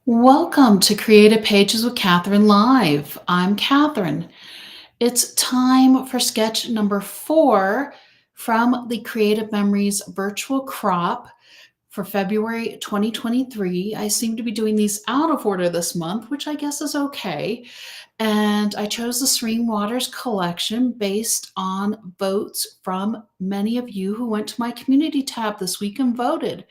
Welcome to Creative Pages with Catherine Live. I'm Catherine. It's time for sketch number 4 from the Creative Memories virtual crop for February 2023. I seem to be doing these out of order this month, which I guess is okay. And I chose the Serene Waters collection based on votes from many of you who went to my community tab this week and voted.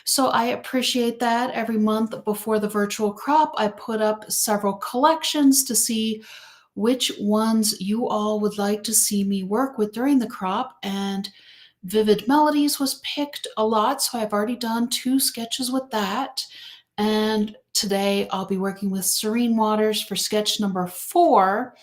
So I appreciate that. Every month before the virtual crop, I put up several collections to see which ones you all would like to see me work with during the crop. And Vivid Melodies was picked a lot, so I've already done 2 sketches with that. And today I'll be working with Serene Waters for sketch number 4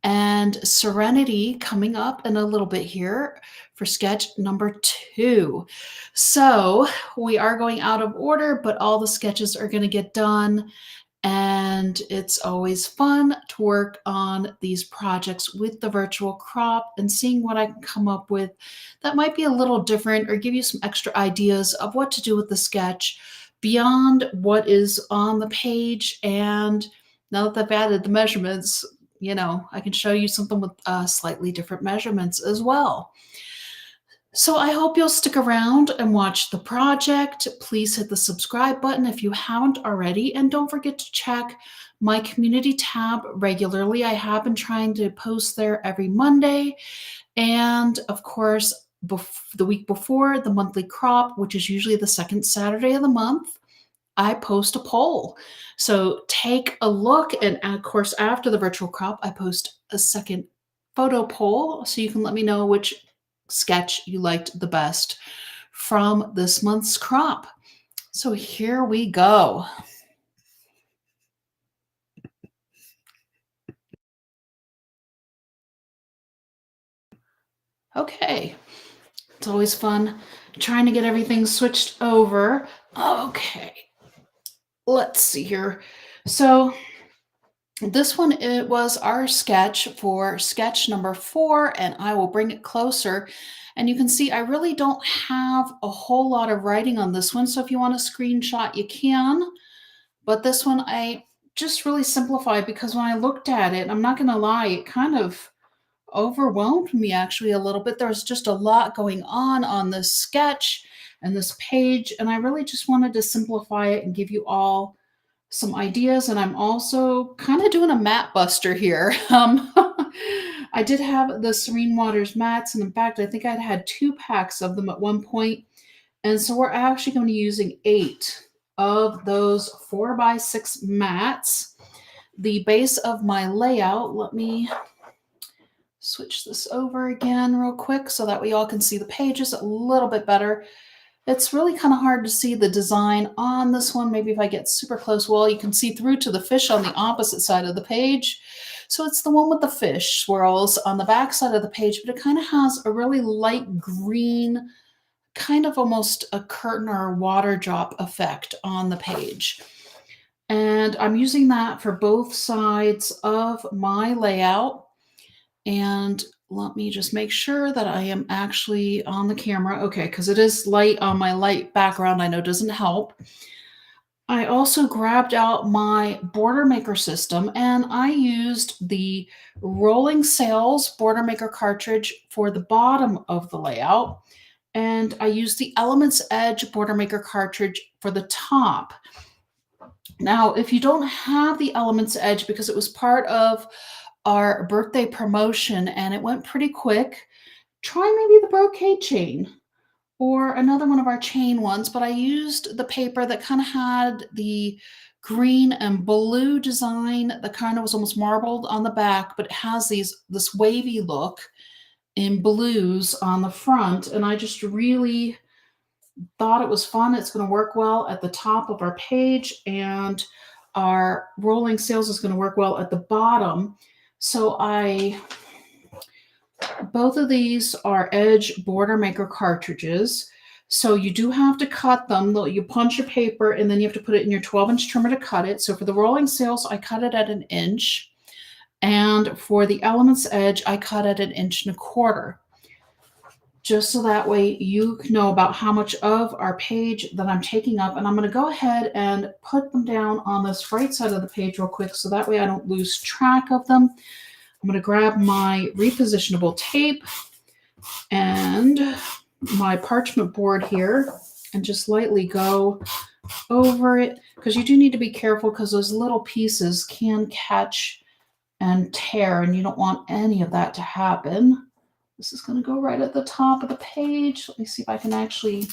and Serenity coming up in a little bit here for sketch number 2. So we are going out of order, but all the sketches are going to get done. And it's always fun to work on these projects with the virtual crop and seeing what I can come up with that might be a little different or give you some extra ideas of what to do with the sketch beyond what is on the page. And now that I've added the measurements, I can show you something with slightly different measurements as well. So I hope you'll stick around and watch the project. Please hit the subscribe button if you haven't already, and don't forget to check my community tab regularly. I have been trying to post there every Monday, and of course, the week before the monthly crop, which is usually the second Saturday of the month, I post a poll. So take a look, and of course, after the virtual crop, I post a second photo poll so you can let me know which sketch you liked the best from this month's crop. So here we go. Okay, it's always fun trying to get everything switched over. Okay, let's see here. So this one, it was our sketch for sketch number 4, and I will bring it closer. And you can see I really don't have a whole lot of writing on this one. So if you want to screenshot, you can. But this one I just really simplified because when I looked at it, I'm not going to lie, it kind of overwhelmed me actually a little bit. There was just a lot going on this sketch and this page. And I really just wanted to simplify it and give you all some ideas. And I'm also kind of doing a mat buster here. I did have the Serene Waters mats, and in fact, I think I'd had 2 packs of them at one point. And so we're actually going to be using 8 of those 4x6 mats. The base of my layout, let me switch this over again real quick so that we all can see the pages a little bit better. It's really kind of hard to see the design on this one. Maybe if I get super close, well, you can see through to the fish on the opposite side of the page. So it's the one with the fish swirls on the back side of the page, but it kind of has a really light green, kind of almost a curtain or a water drop effect on the page. And I'm using that for both sides of my layout. And let me just make sure that I am actually on the camera. Okay, because it is light on my light background. I know doesn't help. I also grabbed out my border maker system, and I used the Rolling Sails border maker cartridge for the bottom of the layout. And I used the Elements Edge border maker cartridge for the top. Now, if you don't have the Elements Edge because it was part of our birthday promotion and it went pretty quick, try maybe the brocade chain or another one of our chain ones. But I used the paper that kind of had the green and blue design that kind of was almost marbled on the back, but it has this wavy look in blues on the front. And I just really thought it was fun. It's going to work well at the top of our page, and our rolling sails is going to work well at the bottom. So both of these are Edge border maker cartridges. So you do have to cut them. You punch your paper and then you have to put it in your 12-inch trimmer to cut it. So for the rolling sails, I cut it at 1 inch. And for the Elements Edge, I cut at 1.25 inches. just so that way you know about how much of our page that I'm taking up. And I'm going to go ahead and put them down on this right side of the page real quick so that way I don't lose track of them. I'm going to grab my repositionable tape and my parchment board here and just lightly go over it, because you do need to be careful because those little pieces can catch and tear, and you don't want any of that to happen. This is going to go right at the top of the page. Let me see if I can actually,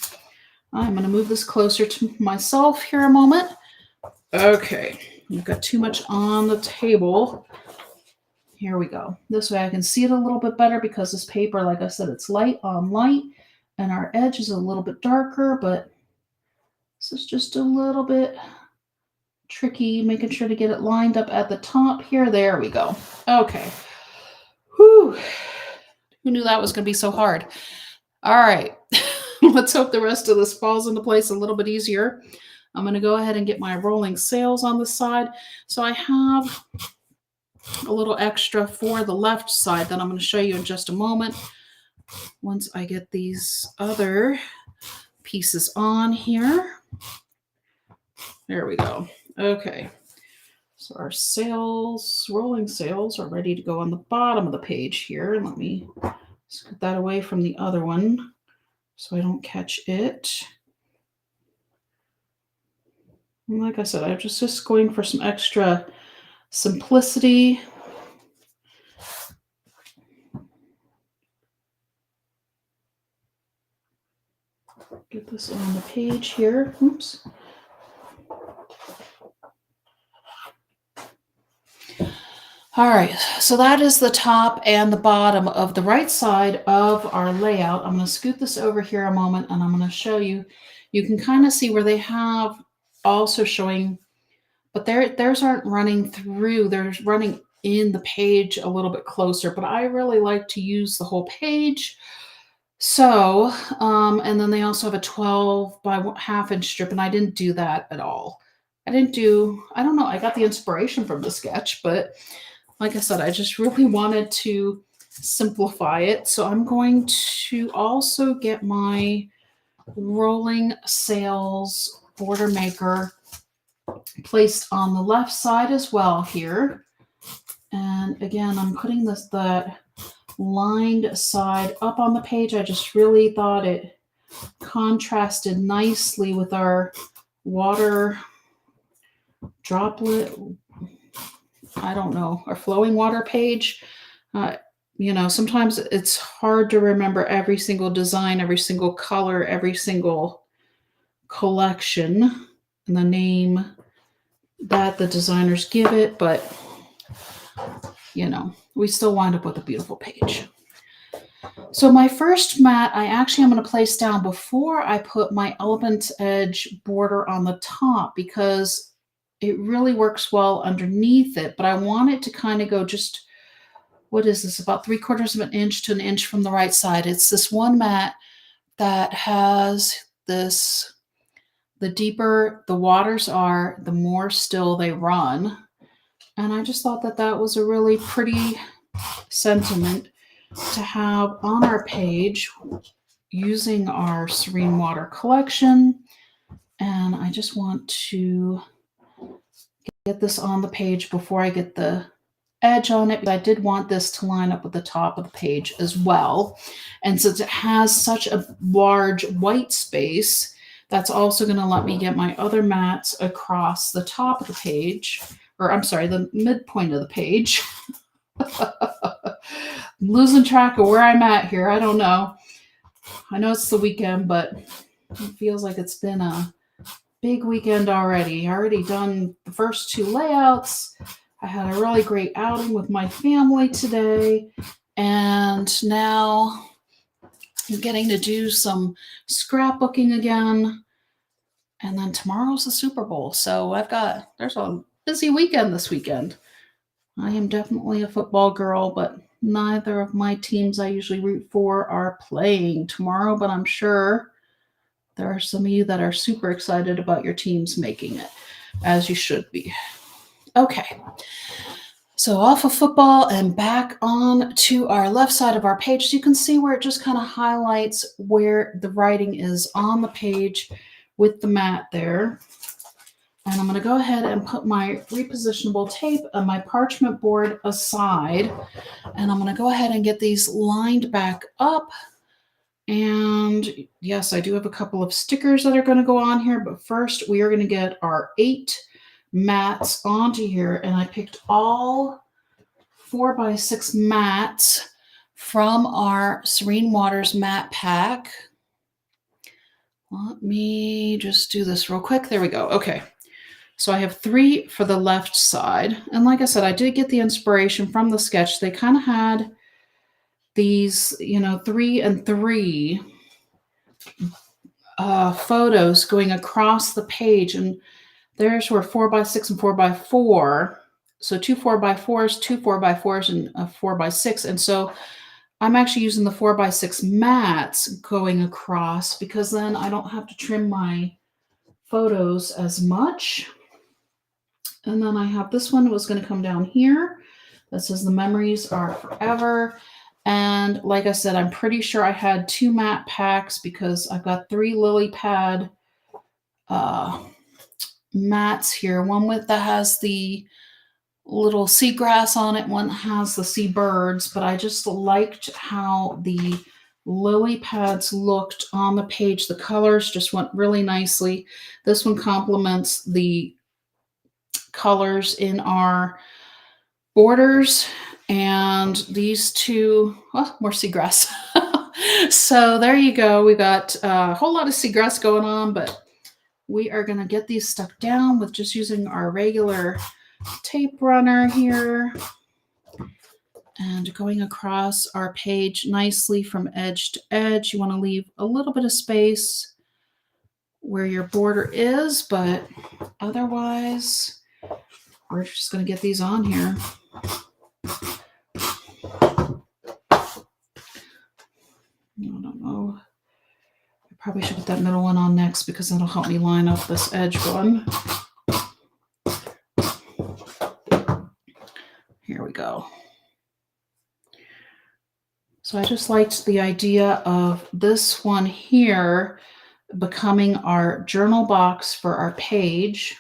I'm going to move this closer to myself here a moment. Okay, you've got too much on the table. Here we go. This way I can see it a little bit better because this paper, like I said, it's light on light and our edge is a little bit darker, but this is just a little bit tricky, making sure to get it lined up at the top here. There we go. Okay. Whew. Who knew that was going to be so hard? All right. Let's hope the rest of this falls into place a little bit easier. I'm going to go ahead and get my rolling sails on the side. So I have a little extra for the left side that I'm going to show you in just a moment. Once I get these other pieces on here. There we go. Okay. So our sails, rolling sails, are ready to go on the bottom of the page here. Let me scoot that away from the other one so I don't catch it. And like I said, I'm just going for some extra simplicity. Get this on the page here. Oops. All right, so that is the top and the bottom of the right side of our layout. I'm going to scoot this over here a moment and I'm going to show you. You can kind of see where they have also showing, but theirs aren't running through. They're running in the page a little bit closer, but I really like to use the whole page. So, and then they also have a 12 by ½ inch strip, and I didn't do that at all. I don't know, I got the inspiration from the sketch, but like I said, I just really wanted to simplify it. So I'm going to also get my rolling sails border maker placed on the left side as well here. And again, I'm putting that lined side up on the page. I just really thought it contrasted nicely with our water droplet, I don't know, our flowing water page. Sometimes it's hard to remember every single design, every single color, every single collection, and the name that the designers give it, but we still wind up with a beautiful page. So my first mat, I'm going to place down before I put my elephant edge border on the top, because it really works well underneath it, but I want it to kind of go just, what is this, about 3/4 of an inch to an inch from the right side. It's this one mat that has this, the deeper the waters are, the more still they run. And I just thought that that was a really pretty sentiment to have on our page using our Serene water collection. And I just want to get this on the page before I get the edge on it, but I did want this to line up with the top of the page as well. And since it has such a large white space, that's also going to let me get my other mats across the top of the page, or I'm sorry, the midpoint of the page. I'm losing track of where I'm at here. I don't know. I know it's the weekend, but it feels like it's been a big weekend already. I already done the first 2 layouts. I had a really great outing with my family today, and now I'm getting to do some scrapbooking again. And then tomorrow's the Super Bowl. So there's a busy weekend this weekend. I am definitely a football girl, but neither of my teams I usually root for are playing tomorrow, but I'm sure there are some of you that are super excited about your teams making it, as you should be. Okay. So off of football and back on to our left side of our page. So you can see where it just kind of highlights where the writing is on the page with the mat there. And I'm going to go ahead and put my repositionable tape on my parchment board aside. And I'm going to go ahead and get these lined back up. And yes, I do have a couple of stickers that are going to go on here. But first, we are going to get our 8 mats onto here. And I picked all 4x6 mats from our Serene Waters mat pack. Let me just do this real quick. There we go. Okay. So I have 3 for the left side. And like I said, I did get the inspiration from the sketch. They kind of had these, 3 and 3 photos going across the page. And there's were 4x6 and 4x4. So 2 4x4s, 2 4x4s, and a 4x6. And so I'm actually using the 4x6 mats going across because then I don't have to trim my photos as much. And then I have this one was going to come down here that says the memories are forever. And like I said, I'm pretty sure I had 2 mat packs because I've got 3 lily pad mats here. One that has the little seagrass on it, one has the seabirds, but I just liked how the lily pads looked on the page. The colors just went really nicely. This one complements the colors in our borders, and these 2, well, more seagrass. So there you go. We got a whole lot of seagrass going on, but we are going to get these stuck down with just using our regular tape runner here and going across our page nicely from edge to edge. You want to leave a little bit of space where your border is, but otherwise we're just going to get these on here. I don't know. I probably should put that middle one on next because that'll help me line up this edge one. Here we go. So I just liked the idea of this one here becoming our journal box for our page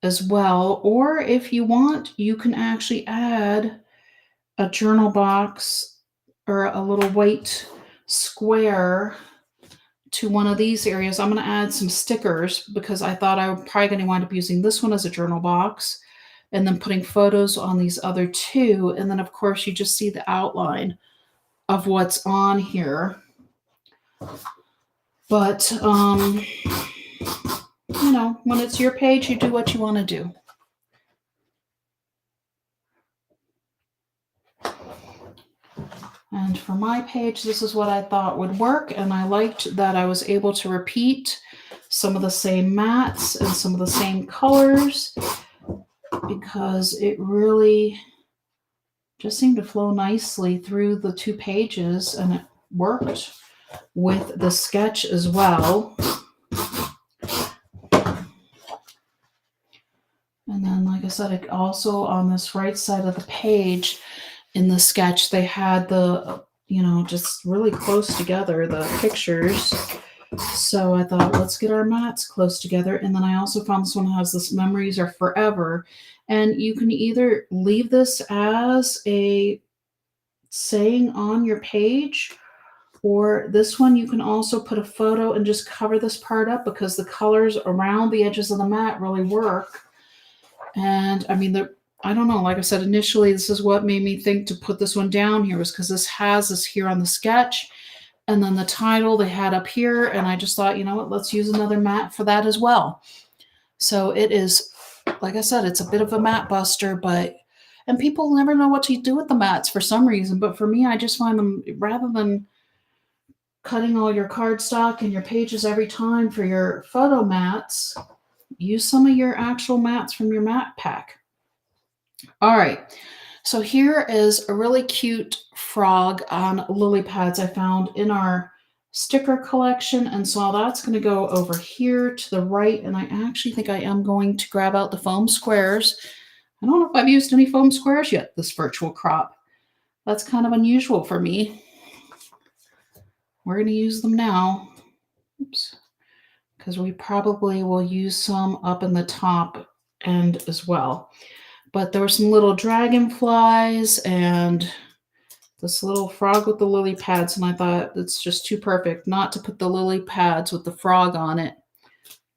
as well. Or if you want, you can actually add a journal box or a little white square to one of these areas. I'm going to add some stickers because I thought I was probably going to wind up using this one as a journal box and then putting photos on these other 2. And then, of course, you just see the outline of what's on here. But, when it's your page, you do what you want to do. And for my page, this is what I thought would work. And I liked that I was able to repeat some of the same mats and some of the same colors because it really just seemed to flow nicely through the 2 pages, and it worked with the sketch as well. And then, like I said, it also on this right side of the page in the sketch, they had the, just really close together, the pictures. So I thought, let's get our mats close together. And then I also found this one has this memories are forever. And you can either leave this as a saying on your page, or this one you can also put a photo and just cover this part up because the colors around the edges of the mat really work. And I mean, I don't know, like I said, initially, this is what made me think to put this one down here was because this has this here on the sketch. And then the title they had up here. And I just thought, you know what, let's use another mat for that as well. So it is, like I said, it's a bit of a mat buster, and people never know what to do with the mats for some reason. But for me, I just find them, rather than cutting all your cardstock and your pages every time for your photo mats, use some of your actual mats from your mat pack. All right. So here is a really cute frog on lily pads I found in our sticker collection. And so that's going to go over here to the right. And I actually think I am going to grab out the foam squares. I don't know if I've used any foam squares yet this virtual crop. That's kind of unusual for me. We're going to use them now. Oops. Because we probably will use some up in the top end as well. But there were some little dragonflies and this little frog with the lily pads, and I thought it's just too perfect not to put the lily pads with the frog on it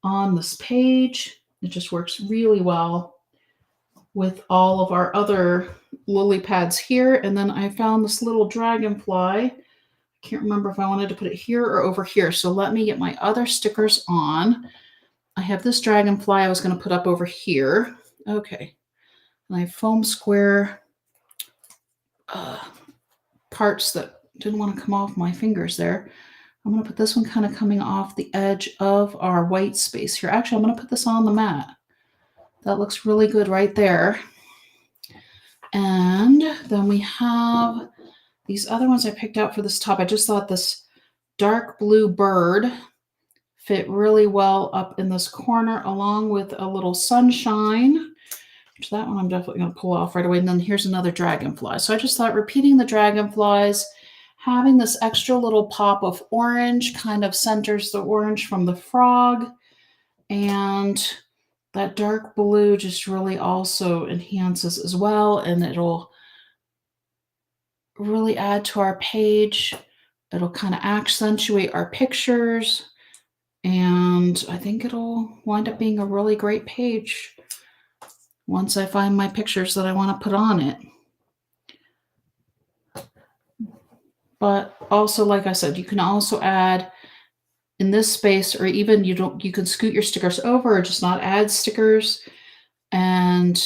on this page. It just works really well with all of our other lily pads here. And then I found this little dragonfly. I can't remember if I wanted to put it here or over here. So let me get my other stickers on. I have this dragonfly I was going to put up over here. Okay. And I have foam square parts that didn't want to come off my fingers there. I'm going to put this one kind of coming off the edge of our white space here. Actually, I'm going to put this on the mat. That looks really good right there. And then we have these other ones I picked out for this top. I just thought this dark blue bird fit really well up in this corner along with a little sunshine. Which that one I'm definitely going to pull off right away. And then here's another dragonfly. So I just thought repeating the dragonflies, having this extra little pop of orange kind of centers the orange from the frog. And that dark blue just really also enhances as well. And it'll really add to our page. It'll kind of accentuate our pictures. And I think it'll wind up being a really great page once I find my pictures that I want to put on it. But also, like I said, you can also add in this space, or even you can scoot your stickers over or just not add stickers. And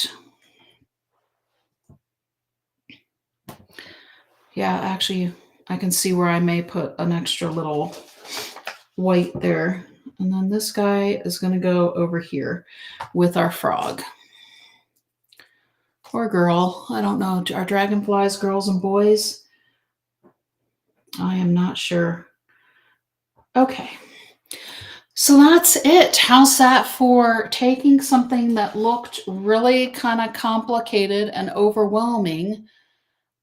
yeah, actually I can see where I may put an extra little white there. And then this guy is going to go over here with our frog. Or girl. I don't know. Are dragonflies girls and boys? I am not sure. Okay. So that's it. How's that for taking something that looked really kind of complicated and overwhelming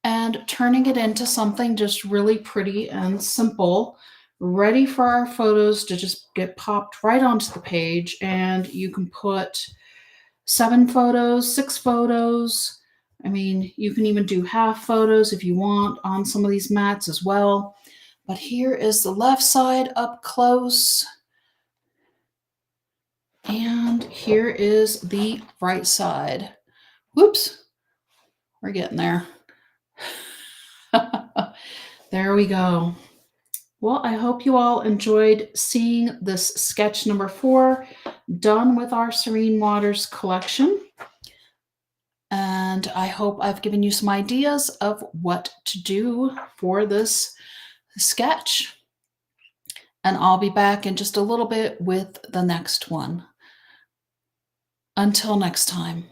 and turning it into something just really pretty and simple, ready for our photos to just get popped right onto the page. And you can put 7 photos, 6 photos. I mean, you can even do half photos if you want on some of these mats as well. But here is the left side up close. And here is the right side. Whoops. We're getting there. There we go. Well, I hope you all enjoyed seeing this sketch number 4 done with our Serene Waters collection. And I hope I've given you some ideas of what to do for this sketch. And I'll be back in just a little bit with the next one. Until next time.